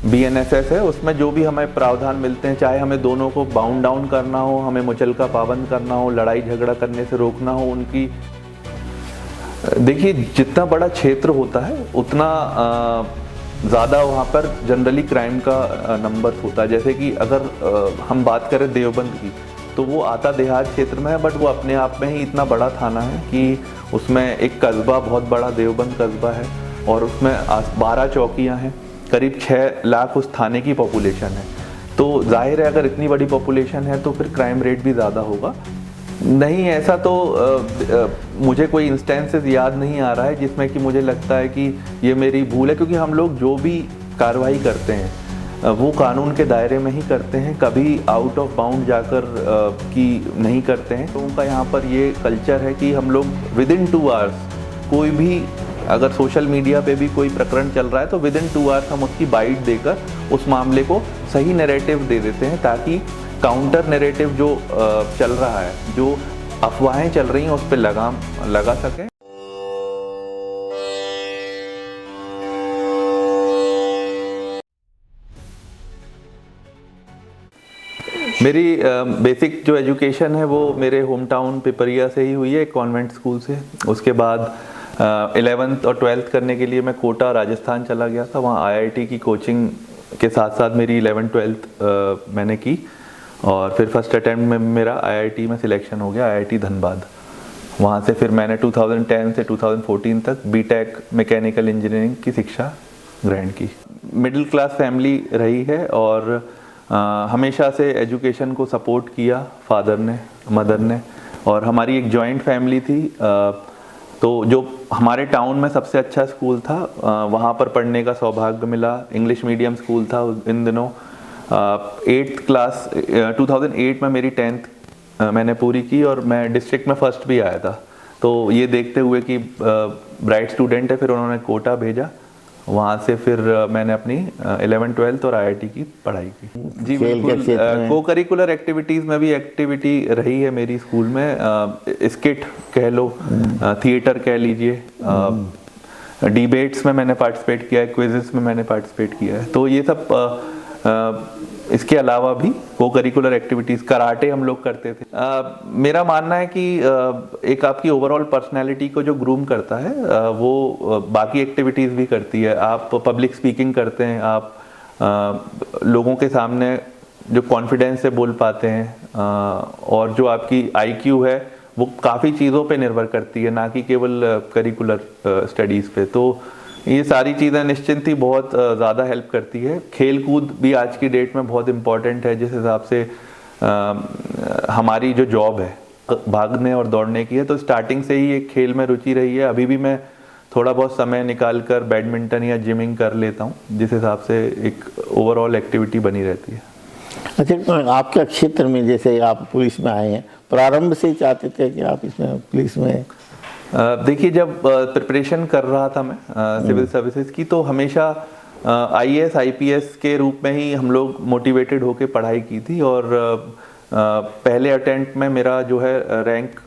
BNSS है, उसमें जो भी हमें प्रावधान मिलते हैं, चाहे हमें दोनों को बाउंड डाउन करना हो, हमें मुचलका पाबंद करना हो, लड़ाई झगड़ा करने से रोकना हो, उनकी देखिए जितना बड़ा क्षेत्र होता है उतना ज़्यादा वहाँ पर जनरली क्राइम का नंबर होता है। जैसे कि अगर हम बात करें देवबंद की, तो वो आता देहात क्षेत्र में है, बट वो अपने आप में ही इतना बड़ा थाना है कि उसमें एक कस्बा, बहुत बड़ा देवबंद कस्बा है, और उसमें 12 चौकियाँ हैं, करीब 6 लाख उस थाने की पॉपुलेशन है। तो जाहिर है अगर इतनी बड़ी पॉपुलेशन है तो फिर क्राइम रेट भी ज़्यादा होगा। नहीं, ऐसा तो मुझे कोई इंस्टेंसेस याद नहीं आ रहा है जिसमें कि मुझे लगता है कि ये मेरी भूल है, क्योंकि हम लोग जो भी कार्रवाई करते हैं वो कानून के दायरे में ही करते हैं, कभी आउट ऑफ बाउंड जाकर की नहीं करते हैं। तो उनका यहाँ पर ये कल्चर है कि हम लोग विदिन 2 आवर्स, कोई भी अगर सोशल मीडिया पे भी कोई प्रकरण चल रहा है तो विदिन 2 आवर्स हम उसकी बाइट देकर उस मामले को सही नैरेटिव दे देते हैं, ताकि काउंटर नैरेटिव जो चल रहा है, जो अफवाहें चल रही हैं, उस पर लगाम लगा सकें। मेरी बेसिक जो एजुकेशन है वो मेरे होम टाउन पिपरिया से ही हुई है, एक कॉन्वेंट स्कूल से। उसके बाद 11th और 12th करने के लिए मैं कोटा राजस्थान चला गया था। वहाँ IIT की कोचिंग के साथ साथ मेरी 11th-12th मैंने की, और फिर फर्स्ट अटैम्प्ट में मेरा IIT में सिलेक्शन हो गया, IIT धनबाद। वहाँ से फिर मैंने 2010 से 2014 तक BTech मैकेनिकल इंजीनियरिंग की शिक्षा ग्रहण की। मिडिल क्लास फैमिली रही है, और हमेशा से एजुकेशन को सपोर्ट किया फादर ने, मदर ने, और हमारी एक जॉइंट फैमिली थी। तो जो हमारे टाउन में सबसे अच्छा स्कूल था, वहाँ पर पढ़ने का सौभाग्य मिला। इंग्लिश मीडियम स्कूल था इन दिनों। 8th क्लास 2008 में मेरी 10th मैंने पूरी की, और मैं डिस्ट्रिक्ट में फर्स्ट भी आया था। तो ये देखते हुए कि ब्राइट स्टूडेंट है, फिर उन्होंने कोटा भेजा। वहाँ से फिर मैंने अपनी 11th 12th और IIT की पढ़ाई की। जी बिल्कुल, को करिकुलर एक्टिविटीज़ में भी एक्टिविटी रही है मेरी स्कूल में। स्किट कह लो, थिएटर कह लीजिए, डिबेट्स में मैंने पार्टिसिपेट किया है, क्विज़ेस में मैंने पार्टिसिपेट किया है। तो ये सब इसके अलावा भी को करिकुलर एक्टिविटीज़, कराटे हम लोग करते थे। मेरा मानना है कि एक आपकी ओवरऑल पर्सनैलिटी को जो ग्रूम करता है वो बाकी एक्टिविटीज़ भी करती है। आप पब्लिक स्पीकिंग करते हैं, आप लोगों के सामने जो कॉन्फिडेंस से बोल पाते हैं, और जो आपकी IQ है वो काफ़ी चीज़ों पे निर्भर करती है, ना कि केवल करिकुलर स्टडीज़ पे। तो ये सारी चीज़ें निश्चिंत ही बहुत ज़्यादा हेल्प करती है। खेल कूद भी आज की डेट में बहुत इम्पॉर्टेंट है, जिस हिसाब से हमारी जो जॉब है भागने और दौड़ने की है, तो स्टार्टिंग से ही एक खेल में रुचि रही है। अभी भी मैं थोड़ा बहुत समय निकाल कर बैडमिंटन या जिमिंग कर लेता हूँ, जिस हिसाब से एक ओवरऑल एक्टिविटी बनी रहती है। अच्छा, आपके क्षेत्र में जैसे आप पुलिस में आए हैं, प्रारंभ से ही चाहते थे कि आप इसमें पुलिस में? देखिए, जब प्रिपरेशन कर रहा था मैं सिविल सर्विसेज की, तो हमेशा IAS IPS के रूप में ही हम लोग मोटिवेटेड होकर पढ़ाई की थी। और पहले अटेम्प्ट में मेरा जो है रैंक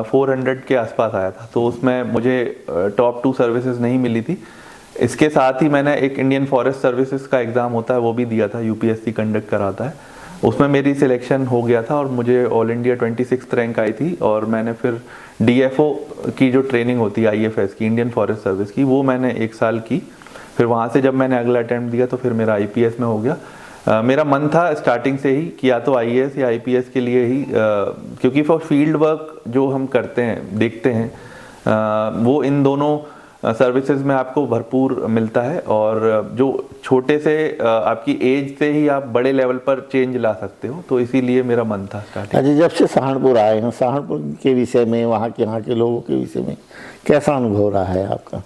400 के आसपास आया था, तो उसमें मुझे टॉप 2 सर्विसेज नहीं मिली थी। इसके साथ ही मैंने एक इंडियन फॉरेस्ट सर्विसेज का एग्ज़ाम होता है वो भी दिया था, UPSC कंडक्ट कराता है, उसमें मेरी सिलेक्शन हो गया था, और मुझे ऑल इंडिया 26th रैंक आई थी। और मैंने फिर DFO की जो ट्रेनिंग होती है IFS की, इंडियन फॉरेस्ट सर्विस की, वो मैंने 1 साल की। फिर वहाँ से जब मैंने अगला अटैम्प्ट दिया तो फिर मेरा IPS में हो गया। मेरा मन था स्टार्टिंग से ही कि या तो IAS या IPS के लिए ही, क्योंकि फॉर फील्ड वर्क जो हम करते हैं, देखते हैं, वो इन दोनों सर्विसेज में आपको भरपूर मिलता है, और जो छोटे से आपकी एज से ही आप बड़े लेवल पर चेंज ला सकते हो। तो इसीलिए मेरा मन था स्टार्टिंग। अच्छा, जब से सहारनपुर आए हैं, सहारनपुर के विषय में, वहाँ के लोगों के विषय में कैसा अनुभव रहा है आपका?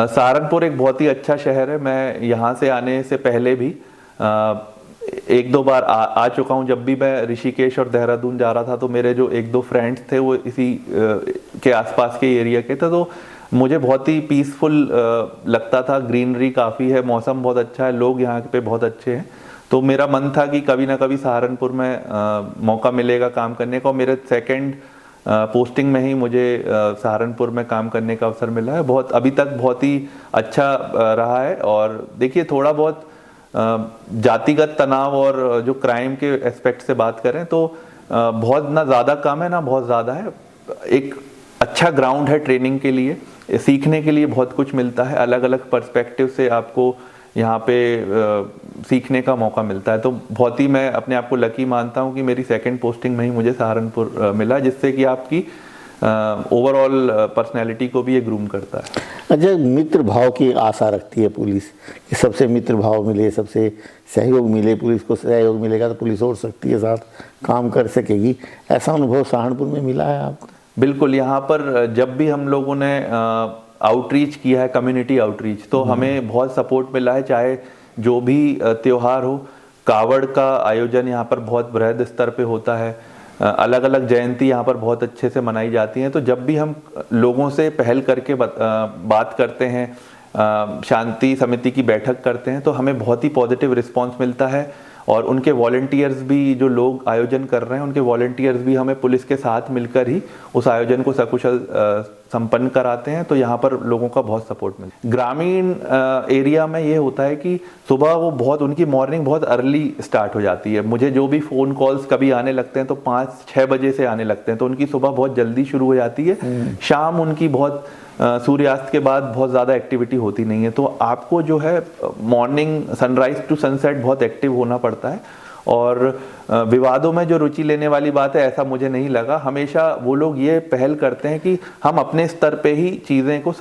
सहारनपुर एक बहुत ही अच्छा शहर है। मैं यहाँ से आने से पहले भी 1-2 बार आ चुका हूँ। जब भी मैं ऋषिकेश और देहरादून जा रहा था तो मेरे जो 1-2 फ्रेंड्स थे वो इसी के आसपास के एरिया के थे, तो मुझे बहुत ही पीसफुल लगता था। ग्रीनरी काफ़ी है, मौसम बहुत अच्छा है, लोग यहाँ पे बहुत अच्छे हैं। तो मेरा मन था कि कभी ना कभी सहारनपुर में मौका मिलेगा काम करने का। और मेरे सेकंड पोस्टिंग में ही मुझे सहारनपुर में काम करने का अवसर मिला है। बहुत अभी तक बहुत ही अच्छा रहा है। और देखिए, थोड़ा बहुत जातिगत तनाव और जो क्राइम के एस्पेक्ट से बात करें तो बहुत ना ज़्यादा कम है ना बहुत ज़्यादा है। एक अच्छा ग्राउंड है ट्रेनिंग के लिए, सीखने के लिए बहुत कुछ मिलता है, अलग अलग पर्सपेक्टिव से आपको यहाँ पे सीखने का मौका मिलता है। तो बहुत ही मैं अपने आप को लकी मानता हूँ कि मेरी सेकंड पोस्टिंग में ही मुझे सहारनपुर मिला, जिससे कि आपकी ओवरऑल पर्सनैलिटी को भी ये ग्रूम करता है। अच्छा, मित्र भाव की आशा रखती है पुलिस कि सबसे मित्र भाव मिले, सबसे सहयोग मिले, पुलिस को सहयोग मिलेगा तो पुलिस और शक्ति के साथ काम कर सकेगी, ऐसा अनुभव सहारनपुर में मिला है आपको? बिल्कुल, यहाँ पर जब भी हम लोगों ने आउटरीच किया है, कम्युनिटी आउटरीच, तो हमें बहुत सपोर्ट मिला है। चाहे जो भी त्योहार हो, कावड़ का आयोजन यहाँ पर बहुत बृहद स्तर पे होता है, अलग अलग जयंती यहाँ पर बहुत अच्छे से मनाई जाती हैं। तो जब भी हम लोगों से पहल करके बात करते हैं, शांति समिति की बैठक करते हैं, तो हमें बहुत ही पॉजिटिव रिस्पांस मिलता है। और उनके वॉलंटियर्स भी, जो लोग आयोजन कर रहे हैं, उनके वॉलंटियर्स भी हमें पुलिस के साथ मिलकर ही उस आयोजन को सकुशल संपन्न कराते हैं। तो यहाँ पर लोगों का बहुत सपोर्ट मिलता है। ग्रामीण एरिया में ये होता है कि सुबह वो बहुत, उनकी मॉर्निंग बहुत अर्ली स्टार्ट हो जाती है। मुझे जो भी फ़ोन कॉल्स कभी आने लगते हैं तो 5-6 बजे से आने लगते हैं, तो उनकी सुबह बहुत जल्दी शुरू हो जाती है। शाम उनकी बहुत सूर्यास्त के बाद बहुत ज़्यादा एक्टिविटी होती नहीं है। तो आपको जो है मॉर्निंग सनराइज टू सनसेट बहुत एक्टिव होना पड़ता है। और विवादों में जो रुचि लेने वाली बात है, ऐसा मुझे नहीं लगा। हमेशा वो लोग ये पहल करते हैं कि हम अपने स्तर पे ही चीज़ें को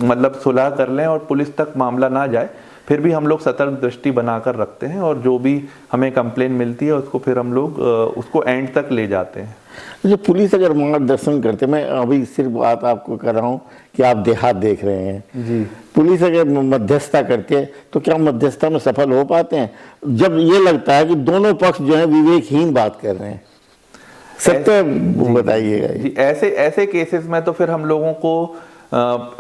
मतलब सुलह कर लें और पुलिस तक मामला ना जाए। फिर भी हम लोग सतर्क दृष्टि बनाकर रखते हैं और जो भी हमें कंप्लेन मिलती है उसको फिर हम लोग उसको एंड तक ले जाते हैं। जो पुलिस अगर मार्गदर्शन करते, मैं अभी सिर्फ बात आपको कर रहा हूँ कि आप देहात देख रहे हैं जी, पुलिस अगर मध्यस्थता करती है तो क्या मध्यस्थता में सफल हो पाते हैं जब ये लगता है कि दोनों पक्ष जो है विवेकहीन बात कर रहे हैं? सत्य बताइएगा जी। ऐसे केसेस में तो फिर हम लोगों को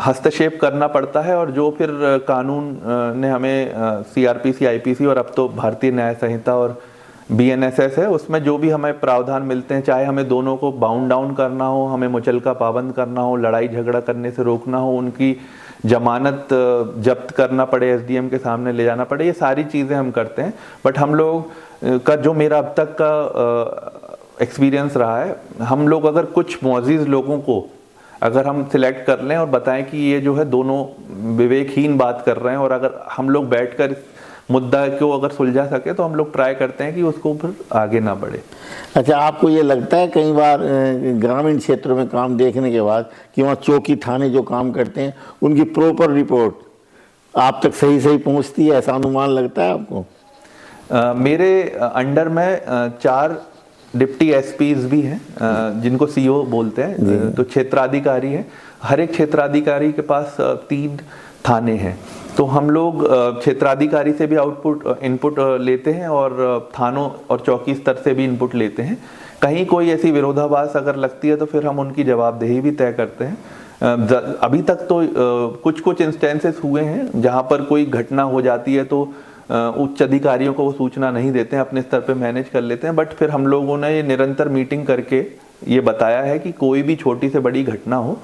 हस्तक्षेप करना पड़ता है। और जो फिर कानून ने हमें सीआरपीसी, आईपीसी और अब तो भारतीय न्याय संहिता और बीएनएसएस है, उसमें जो भी हमें प्रावधान मिलते हैं, चाहे हमें दोनों को बाउंड डाउन करना हो, हमें मुचलका पाबंद करना हो, लड़ाई झगड़ा करने से रोकना हो, उनकी जमानत जब्त करना पड़े, एसडीएम के सामने ले जाना पड़े, ये सारी चीज़ें हम करते हैं। बट हम लोग का जो मेरा अब तक का एक्सपीरियंस रहा है, हम लोग अगर कुछ मुअज़्ज़िज़ लोगों को अगर हम सिलेक्ट कर लें और बताएं कि ये जो है दोनों विवेकहीन बात कर रहे हैं, और अगर हम लोग बैठकर मुद्दा को अगर सुलझा सके तो हम लोग ट्राई करते हैं कि उसको फिर आगे ना बढ़े। अच्छा, आपको ये लगता है कई बार ग्रामीण क्षेत्रों में काम देखने के बाद कि वहाँ चौकी थाने जो काम करते हैं उनकी प्रॉपर रिपोर्ट आप तक सही पहुँचती है, ऐसा अनुमान लगता है आपको? मेरे अंडर में 4 डिप्टी एसपीज भी हैं, जिनको सीओ बोलते हैं, तो क्षेत्राधिकारी है। हर एक क्षेत्राधिकारी के पास 3 थाने हैं। तो हम लोग क्षेत्राधिकारी से भी इनपुट लेते हैं और थानों और चौकी स्तर से भी इनपुट लेते हैं। कहीं कोई ऐसी विरोधाभास अगर लगती है तो फिर हम उनकी जवाबदेही भी तय करते हैं। अभी तक तो कुछ इंस्टेंसेस हुए हैं जहां पर कोई घटना हो जाती है तो उच्च अधिकारियों को वो सूचना नहीं देते हैं, अपने स्तर पे मैनेज कर लेते हैं। बट फिर हम लोगों ने ये निरंतर मीटिंग करके ये बताया है कि कोई भी छोटी से बड़ी घटना हो,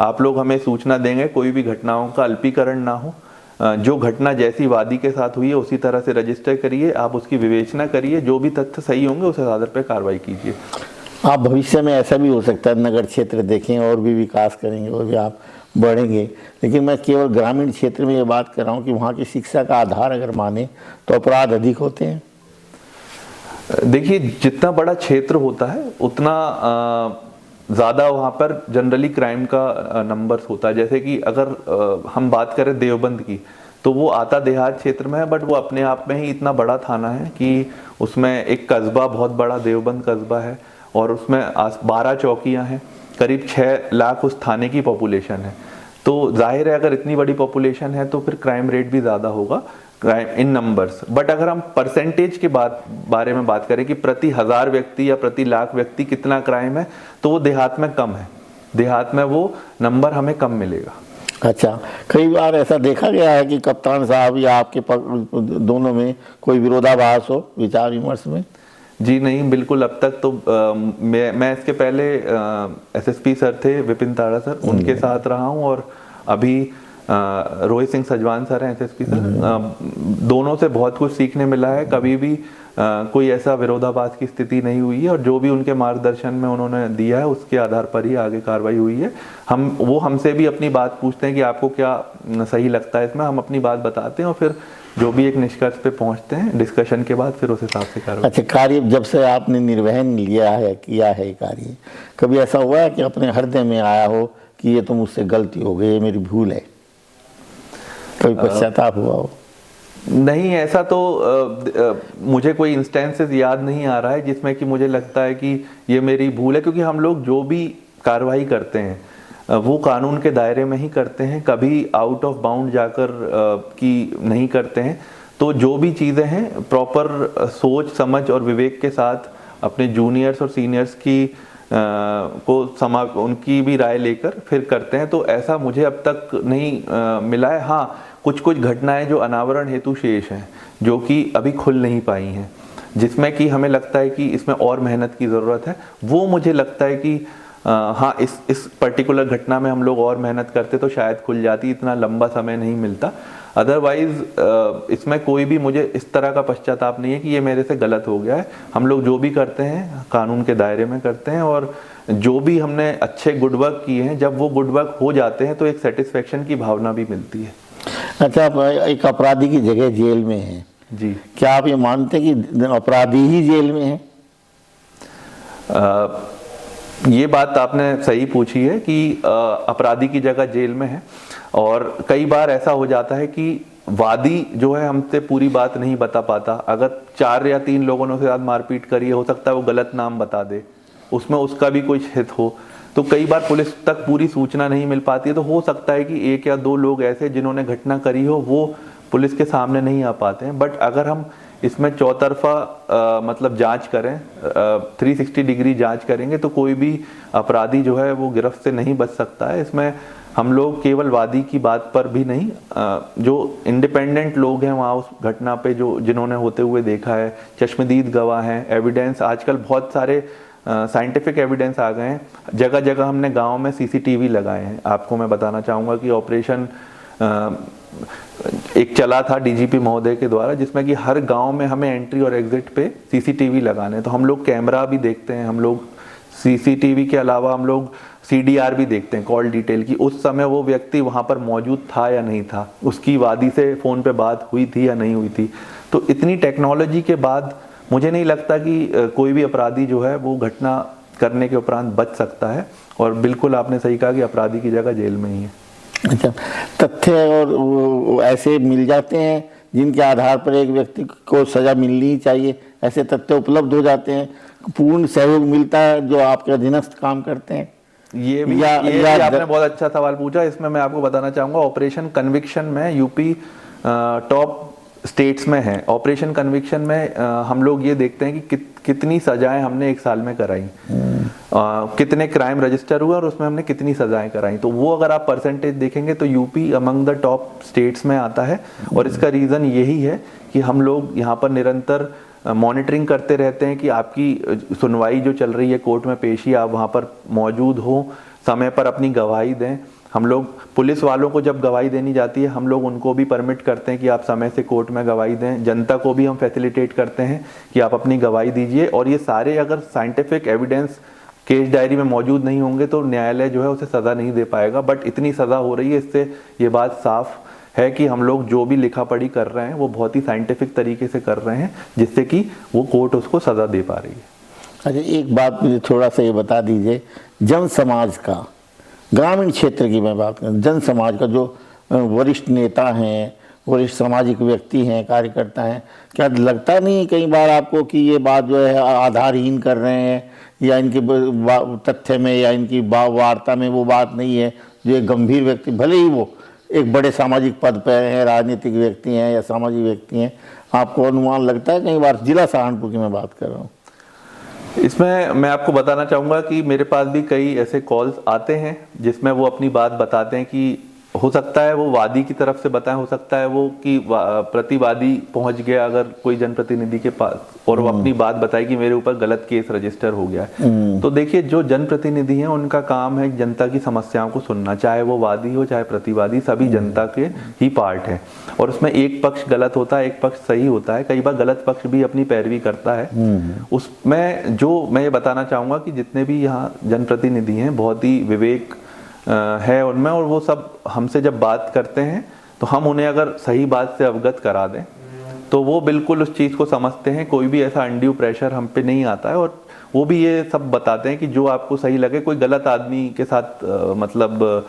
आप लोग हमें सूचना देंगे, कोई भी घटनाओं का अल्पीकरण ना हो। जो घटना जैसी वादी के साथ हुई है उसी तरह से रजिस्टर करिए, आप उसकी विवेचना करिए, जो भी तथ्य सही होंगे उस आधार पर कार्रवाई कीजिए। आप भविष्य में ऐसा भी हो सकता है नगर क्षेत्र देखें और भी विकास करेंगे और भी आप बढ़ेंगे, लेकिन मैं केवल ग्रामीण क्षेत्र में ये बात कर रहा हूँ कि वहाँ की शिक्षा का आधार अगर माने तो अपराध अधिक होते हैं। देखिए, जितना बड़ा क्षेत्र होता है उतना ज़्यादा वहाँ पर जनरली क्राइम का नंबर्स होता है। जैसे कि अगर हम बात करें देवबंद की, तो वो आता देहात क्षेत्र में है, बट वो अपने आप में ही इतना बड़ा थाना है कि उसमें एक कस्बा, बहुत बड़ा देवबंद कस्बा है, और उसमें 12 चौकियाँ हैं, करीब 6 लाख उस थाने की पॉपुलेशन है। तो जाहिर है अगर इतनी बड़ी पॉपुलेशन है तो फिर क्राइम रेट भी ज़्यादा होगा, क्राइम इन नंबर्स। बट अगर हम परसेंटेज के बारे में बात करें कि प्रति 1000 व्यक्ति या प्रति लाख व्यक्ति कितना क्राइम है, तो वो देहात में कम है, देहात में वो नंबर हमें कम मिलेगा। अच्छा, कई बार ऐसा देखा गया है कि कप्तान साहब या आपके दोनों में कोई विरोधाभास हो विचार विमर्श में? जी नहीं, बिल्कुल। अब तक तो मैं इसके पहले एसएसपी सर थे विपिन ताड़ा सर, उनके साथ रहा हूँ, और अभी रोहित सिंह सजवान सर हैं एसएसपी सर, दोनों से बहुत कुछ सीखने मिला है। कभी भी कोई ऐसा विरोधाभास की स्थिति नहीं हुई है और जो भी उनके मार्गदर्शन में उन्होंने दिया है उसके आधार पर ही आगे कार्रवाई हुई है। वो हमसे भी अपनी बात पूछते हैं कि आपको क्या सही लगता है इसमें, हम अपनी बात बताते हैं और फिर जो भी एक निष्कर्ष पे पहुंचते हैं डिस्कशन के बाद, फिर उस हिसाब से कार्रवाई। अच्छा, कार्य जब से आपने निर्वहन लिया है, किया है कार्य, कभी ऐसा हुआ है कि अपने हृदय में आया हो कि ये तो मुझसे गलती हो गई, ये मेरी भूल है, कभी पश्चाताप हुआ हो? नहीं, ऐसा तो मुझे कोई इंस्टेंसेस याद नहीं आ रहा है जिसमें कि मुझे लगता है कि ये मेरी भूल है, क्योंकि हम लोग जो भी कार्रवाई करते हैं वो कानून के दायरे में ही करते हैं, कभी आउट ऑफ बाउंड जाकर की नहीं करते हैं। तो जो भी चीज़ें हैं प्रॉपर सोच समझ और विवेक के साथ अपने जूनियर्स और सीनियर्स की उनकी भी राय लेकर फिर करते हैं। तो ऐसा मुझे अब तक नहीं मिला है। हाँ, कुछ कुछ घटनाएं जो अनावरण हेतु शेष हैं, जो कि अभी खुल नहीं पाई हैं, जिसमें कि हमें लगता है कि इसमें और मेहनत की ज़रूरत है, वो मुझे लगता है कि हाँ, इस पर्टिकुलर घटना में हम लोग और मेहनत करते तो शायद खुल जाती, इतना लंबा समय नहीं मिलता। अदरवाइज इसमें कोई भी मुझे इस तरह का पश्चाताप नहीं है कि ये मेरे से गलत हो गया है। हम लोग जो भी करते हैं कानून के दायरे में करते हैं, और जो भी हमने अच्छे गुड वर्क किए हैं, जब वो गुड वर्क हो जाते हैं तो एक सेटिस्फेक्शन की भावना भी मिलती है। अच्छा, आप एक अपराधी की जगह जेल में हैं जी, क्या आप ये मानते हैं कि अपराधी ही जेल में है? ये बात आपने सही पूछी है कि अपराधी की जगह जेल में है, और कई बार ऐसा हो जाता है कि वादी जो है हमसे पूरी बात नहीं बता पाता। अगर 4 या 3 लोगों ने उसके साथ मारपीट करी है, हो सकता है वो गलत नाम बता दे, उसमें उसका भी कुछ हित हो, तो कई बार पुलिस तक पूरी सूचना नहीं मिल पाती है। तो हो सकता है कि 1 या 2 लोग ऐसे जिन्होंने घटना करी हो वो पुलिस के सामने नहीं आ पाते हैं। बट अगर हम इसमें चौतरफा मतलब जांच करें, 360 डिग्री जांच करेंगे, तो कोई भी अपराधी जो है वो गिरफ्त से नहीं बच सकता है। इसमें हम लोग केवल वादी की बात पर भी नहीं, जो इंडिपेंडेंट लोग हैं वहाँ उस घटना पे जिन्होंने होते हुए देखा है, चश्मदीद गवाह हैं, एविडेंस, आजकल बहुत सारे साइंटिफिक एविडेंस आ गए हैं। जगह जगह हमने गांव में सीसीटीवी लगाए हैं। आपको मैं बताना चाहूँगा कि ऑपरेशन एक चला था डीजीपी महोदय के द्वारा, जिसमें कि हर गांव में हमें एंट्री और एग्जिट पे सीसीटीवी लगाने। तो हम लोग कैमरा भी देखते हैं, हम लोग सीसीटीवी के अलावा हम लोग सीडीआर भी देखते हैं, कॉल डिटेल की, उस समय वो व्यक्ति वहाँ पर मौजूद था या नहीं था, उसकी वादी से फ़ोन पे बात हुई थी या नहीं हुई थी। तो इतनी टेक्नोलॉजी के बाद मुझे नहीं लगता कि कोई भी अपराधी जो है वो घटना करने के उपरांत बच सकता है। और बिल्कुल आपने सही कहा कि अपराधी की जगह जेल में ही है। अच्छा, तथ्य और ऐसे मिल जाते हैं जिनके आधार पर एक व्यक्ति को सज़ा मिलनी ही चाहिए, ऐसे तथ्य उपलब्ध हो जाते हैं, पूर्ण सहयोग मिलता है जो आपके अधीनस्थ काम करते हैं? ये भी आपने बहुत अच्छा सवाल पूछा। इसमें मैं आपको बताना चाहूँगा, ऑपरेशन कन्विक्शन में यूपी टॉप स्टेट्स में है। ऑपरेशन कन्विक्शन में हम लोग ये देखते हैं कि कितनी सजाएं हमने 1 साल में कराई, कितने क्राइम रजिस्टर हुए और उसमें हमने कितनी सजाएं कराई। तो वो अगर आप परसेंटेज देखेंगे तो UP among the top states में आता है। और इसका रीज़न यही है कि हम लोग यहाँ पर निरंतर मॉनिटरिंग करते रहते हैं कि आपकी सुनवाई जो चल रही है कोर्ट में पेशी, आप वहाँ पर मौजूद हो, समय पर अपनी गवाही दें। हम लोग पुलिस वालों को जब गवाही देनी जाती है, हम लोग उनको भी परमिट करते हैं कि आप समय से कोर्ट में गवाही दें। जनता को भी हम फैसिलिटेट करते हैं कि आप अपनी गवाही दीजिए। और ये सारे अगर साइंटिफिक एविडेंस केस डायरी में मौजूद नहीं होंगे तो न्यायालय जो है उसे सज़ा नहीं दे पाएगा। बट इतनी सज़ा हो रही है, इससे ये बात साफ है कि हम लोग जो भी लिखा पढ़ी कर रहे हैं वो बहुत ही साइंटिफिक तरीके से कर रहे हैं, जिससे कि वो कोर्ट उसको सज़ा दे पा रही है। अच्छा, एक बात मुझे थोड़ा सा ये बता दीजिए, जन समाज का, ग्रामीण क्षेत्र की मैं बात करूँ, जन समाज का जो वरिष्ठ नेता हैं, वरिष्ठ सामाजिक व्यक्ति हैं, कार्यकर्ता हैं, क्या लगता नहीं कई बार आपको कि ये बात जो है आधारहीन कर रहे हैं, या इनके तथ्य में या इनकी वार्ता में वो बात नहीं है जो एक गंभीर व्यक्ति, भले ही वो एक बड़े सामाजिक पद पर हैं, राजनीतिक व्यक्ति हैं या सामाजिक व्यक्ति हैं, आपको अनुमान लगता है कई बार? जिला सहारनपुर की मैं बात कर रहा हूँ। इसमें मैं आपको बताना चाहूँगा कि मेरे पास भी कई ऐसे कॉल्स आते हैं जिसमें वो अपनी बात बताते हैं कि हो सकता है वो वादी की तरफ से बताएं, हो सकता है वो कि प्रतिवादी पहुंच गया अगर कोई जनप्रतिनिधि के पास और वो अपनी बात बताए कि मेरे ऊपर गलत केस रजिस्टर हो गया है। तो देखिए, जो जनप्रतिनिधि हैं उनका काम है जनता की समस्याओं को सुनना, चाहे वो वादी हो चाहे प्रतिवादी, सभी जनता के ही पार्ट है। और उसमें एक पक्ष गलत होता है, एक पक्ष सही होता है, कई बार गलत पक्ष भी अपनी पैरवी करता है। उसमें जो मैं ये बताना चाहूँगा कि जितने भी यहाँ जनप्रतिनिधि हैं बहुत ही विवेक है उनमें, और वो सब हमसे जब बात करते हैं तो हम उन्हें अगर सही बात से अवगत करा दें तो वो बिल्कुल उस चीज़ को समझते हैं, कोई भी ऐसा अनड्यू प्रेशर हम पे नहीं आता है। और वो भी ये सब बताते हैं कि जो आपको सही लगे, कोई गलत आदमी के साथ मतलब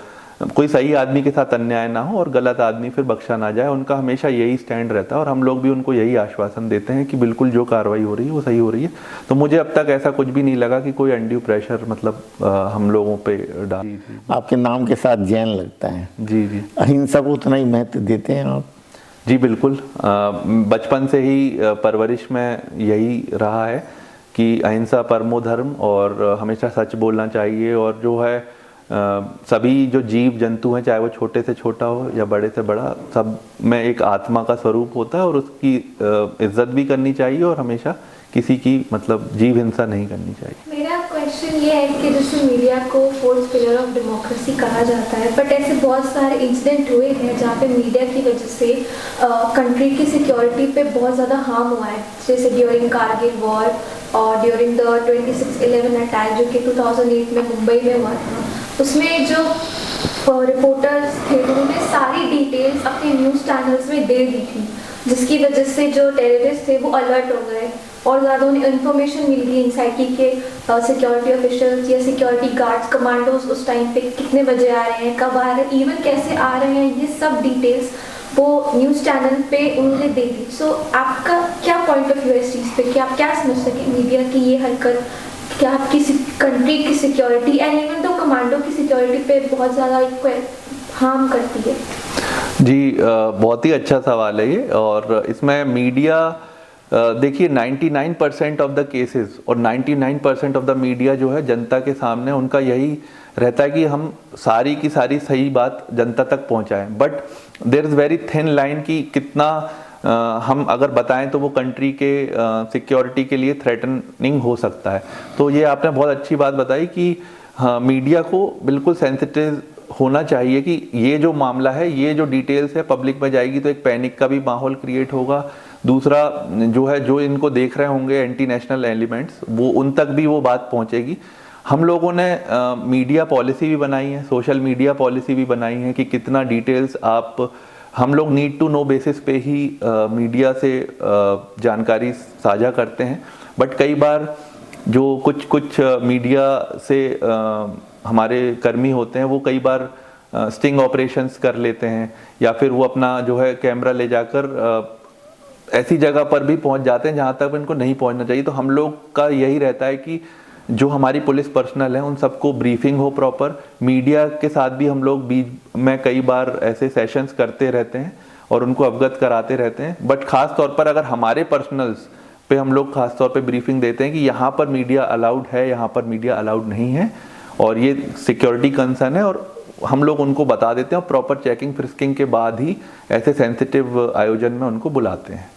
कोई सही आदमी के साथ अन्याय ना हो और गलत आदमी फिर बख्शा ना जाए, उनका हमेशा यही स्टैंड रहता है। और हम लोग भी उनको यही आश्वासन देते हैं कि बिल्कुल जो कार्रवाई हो रही है वो सही हो रही है। तो मुझे अब तक ऐसा कुछ भी नहीं लगा कि कोई अनड्यू प्रेशर मतलब हम लोगों पे डाल। आपके नाम के साथ जैन लगता है। जी जी। अहिंसा को उतना ही महत्व देते हैं आप? जी बिल्कुल, बचपन से ही परवरिश में यही रहा है कि अहिंसा परमो धर्म, और हमेशा सच बोलना चाहिए। और जो है सभी जो जीव जंतु हैं, चाहे वो छोटे से छोटा हो या बड़े से बड़ा, सब में एक आत्मा का स्वरूप होता है और उसकी इज्जत भी करनी चाहिए और हमेशा किसी की मतलब जीव हिंसा नहीं करनी चाहिए। मेरा क्वेश्चन ये है कि जैसे मीडिया को फोर्थ पिलर ऑफ डेमोक्रेसी कहा जाता है, बट ऐसे बहुत सारे इंसिडेंट हुए हैं जहाँ पे मीडिया की वजह से कंट्री की सिक्योरिटी पे बहुत ज़्यादा हार्म हुआ है, जैसे ड्यूरिंग कारगिल वॉर और ड्यूरिंग द 26/11 अटैक जो कि 2008 में मुंबई में हुआ था। उसमें जो रिपोर्टर्स थे उन्होंने सारी डिटेल्स अपने न्यूज़ चैनल्स में दे दी थी, जिसकी वजह से जो टेररिस्ट थे वो अलर्ट हो गए और ज़्यादा उन्हें इन्फॉर्मेशन मिल गई एनआईटी के सिक्योरिटी ऑफिशियल्स या सिक्योरिटी गार्ड्स कमांडोज उस टाइम पे कितने बजे आ रहे हैं, कब आ रहे हैं, इवन कैसे आ रहे हैं, ये सब डिटेल्स वो न्यूज़ चैनल पे उन्होंने दे दी। सो आपका क्या पॉइंट ऑफ व्यू है इस चीज़ पे कि आप क्या समझते हैं कि मीडिया की ये हरकत क्या आपकी कंट्री की सिक्योरिटी एंड इवन तो कमांडो की सिक्योरिटी पे बहुत ज़्यादा हार्म करती है? जी, बहुत ही अच्छा सवाल है ये। और इसमें मीडिया देखिए 99% ऑफ द केसेस और 99% ऑफ द मीडिया जो है जनता के सामने उनका यही रहता है कि हम सारी की सारी सही बात जनता तक पहुंचाएं। But there is very thin line कि कितना हम अगर बताएं तो वो कंट्री के सिक्योरिटी के लिए थ्रेटनिंग हो सकता है। तो ये आपने बहुत अच्छी बात बताई कि हाँ, मीडिया को बिल्कुल सेंसिटिव होना चाहिए कि ये जो मामला है, ये जो डिटेल्स है पब्लिक में जाएगी तो एक पैनिक का भी माहौल क्रिएट होगा। दूसरा जो है, जो इनको देख रहे होंगे एंटी नेशनल एलिमेंट्स, वो उन तक भी वो बात पहुंचेगी। हम लोगों ने मीडिया पॉलिसी भी बनाई है, सोशल मीडिया पॉलिसी भी बनाई है कि कितना डिटेल्स आप, हम लोग नीड टू नो बेसिस पे ही मीडिया से जानकारी साझा करते हैं। बट कई बार जो कुछ मीडिया से हमारे कर्मी होते हैं वो कई बार स्टिंग ऑपरेशंस कर लेते हैं, या फिर वो अपना जो है कैमरा ले जाकर ऐसी जगह पर भी पहुंच जाते हैं जहां तक इनको नहीं पहुंचना चाहिए। तो हम लोग का यही रहता है कि जो हमारी पुलिस पर्सनल है उन सबको ब्रीफिंग हो प्रॉपर। मीडिया के साथ भी हम लोग बीच में कई बार ऐसे सेशंस करते रहते हैं और उनको अवगत कराते रहते हैं। बट खास तौर पर अगर हमारे पर्सनल्स पे हम लोग खास तौर पे ब्रीफिंग देते हैं कि यहाँ पर मीडिया अलाउड है, यहाँ पर मीडिया अलाउड नहीं है, और ये सिक्योरिटी कंसर्न है, और हम लोग उनको बता देते हैं और प्रॉपर चेकिंग फ्रिस्किंग के बाद ही ऐसे सेंसिटिव आयोजन में उनको बुलाते हैं।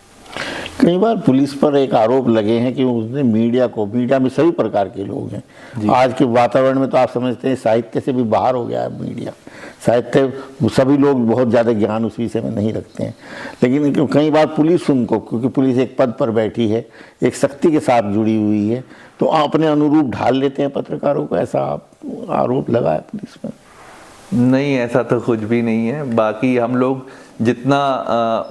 कई बार पुलिस पर एक आरोप लगे हैं कि उसने मीडिया में सभी प्रकार के लोग हैं। आज के वातावरण में तो आप समझते हैं साहित्य से भी बाहर हो गया है मीडिया। साहित्य सभी लोग बहुत ज़्यादा ज्ञान उस विषय में नहीं रखते हैं, लेकिन कई बार पुलिस उनको, क्योंकि पुलिस एक पद पर बैठी है, एक शक्ति के साथ जुड़ी हुई है, तो अपने अनुरूप ढाल लेते हैं पत्रकारों को, ऐसा आरोप लगा है पुलिस पर? नहीं, ऐसा तो कुछ भी नहीं है। बाकी हम लोग जितना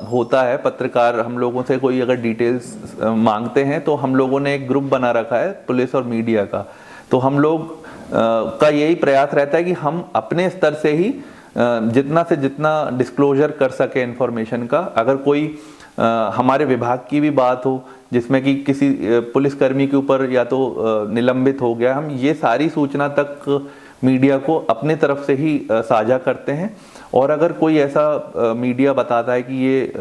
होता है पत्रकार, हम लोगों से कोई अगर डिटेल्स मांगते हैं तो हम लोगों ने एक ग्रुप बना रखा है पुलिस और मीडिया का। तो हम लोग का यही प्रयास रहता है कि हम अपने स्तर से ही जितना से जितना डिस्क्लोजर कर सके इन्फॉर्मेशन का। अगर कोई हमारे विभाग की भी बात हो जिसमें कि किसी पुलिसकर्मी के ऊपर या तो निलंबित हो गया, हम ये सारी सूचना तक मीडिया को अपने तरफ से ही साझा करते हैं। और अगर कोई ऐसा मीडिया बताता है कि ये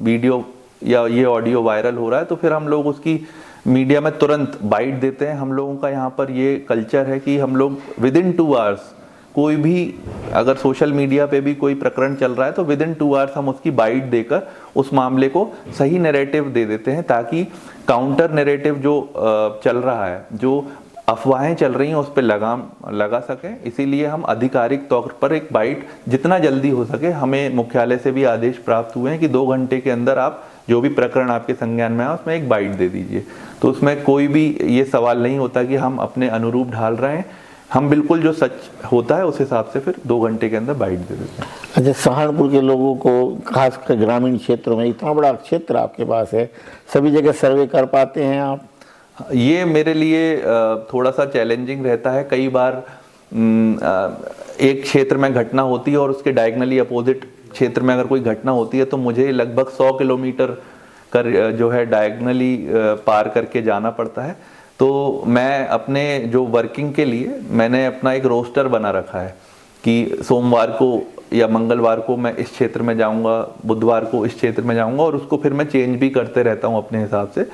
वीडियो या ये ऑडियो वायरल हो रहा है तो फिर हम लोग उसकी मीडिया में तुरंत बाइट देते हैं। हम लोगों का यहाँ पर ये कल्चर है कि हम लोग विदिन 2 आवर्स कोई भी अगर सोशल मीडिया पे भी कोई प्रकरण चल रहा है तो विद इन 2 आवर्स हम उसकी बाइट देकर उस मामले को सही नैरेटिव दे देते हैं, ताकि काउंटर नैरेटिव जो चल रहा है, जो अफवाहें चल रही हैं, उस पर लगाम लगा सकें। इसीलिए हम आधिकारिक तौर पर एक बाइट जितना जल्दी हो सके, हमें मुख्यालय से भी आदेश प्राप्त हुए हैं कि 2 घंटे के अंदर आप जो भी प्रकरण आपके संज्ञान में आए उसमें एक बाइट दे दीजिए। तो उसमें कोई भी ये सवाल नहीं होता कि हम अपने अनुरूप ढाल रहे हैं, हम बिल्कुल जो सच होता है उस हिसाब से फिर 2 घंटे के अंदर बाइट दे देते हैं। अच्छा, सहारनपुर के लोगों को खासकर ग्रामीण क्षेत्रों में, इतना बड़ा क्षेत्र आपके पास है, सभी जगह सर्वे कर पाते हैं आप? ये मेरे लिए थोड़ा सा चैलेंजिंग रहता है। कई बार एक क्षेत्र में घटना होती है और उसके डायगनली अपोजिट क्षेत्र में अगर कोई घटना होती है तो मुझे लगभग 100 किलोमीटर कर जो है डायगनली पार करके जाना पड़ता है। तो मैं अपने जो वर्किंग के लिए मैंने अपना एक रोस्टर बना रखा है कि सोमवार को या मंगलवार को मैं इस क्षेत्र में जाऊंगा, बुधवार को इस क्षेत्र में जाऊंगा, और उसको फिर मैं चेंज भी करते रहता हूं अपने हिसाब से।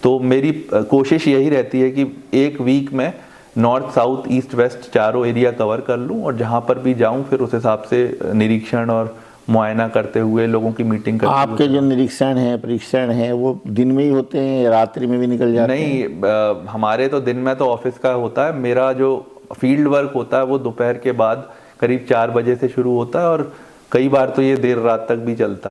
तो मेरी कोशिश यही रहती है कि एक वीक में नॉर्थ, साउथ, ईस्ट, वेस्ट चारों एरिया कवर कर लूं, और जहां पर भी जाऊं फिर उस हिसाब से निरीक्षण और मुआयना करते हुए लोगों की मीटिंग करते आपके जो निरीक्षण है, परीक्षण है, वो दिन में ही होते हैं या रात्रि में भी निकल जाते हैं? नहीं, हमारे तो दिन में तो ऑफिस का होता है। मेरा जो फील्ड वर्क होता है वो दोपहर के बाद करीब 4 बजे से शुरू होता है, और कई बार तो ये देर रात तक भी चलता है।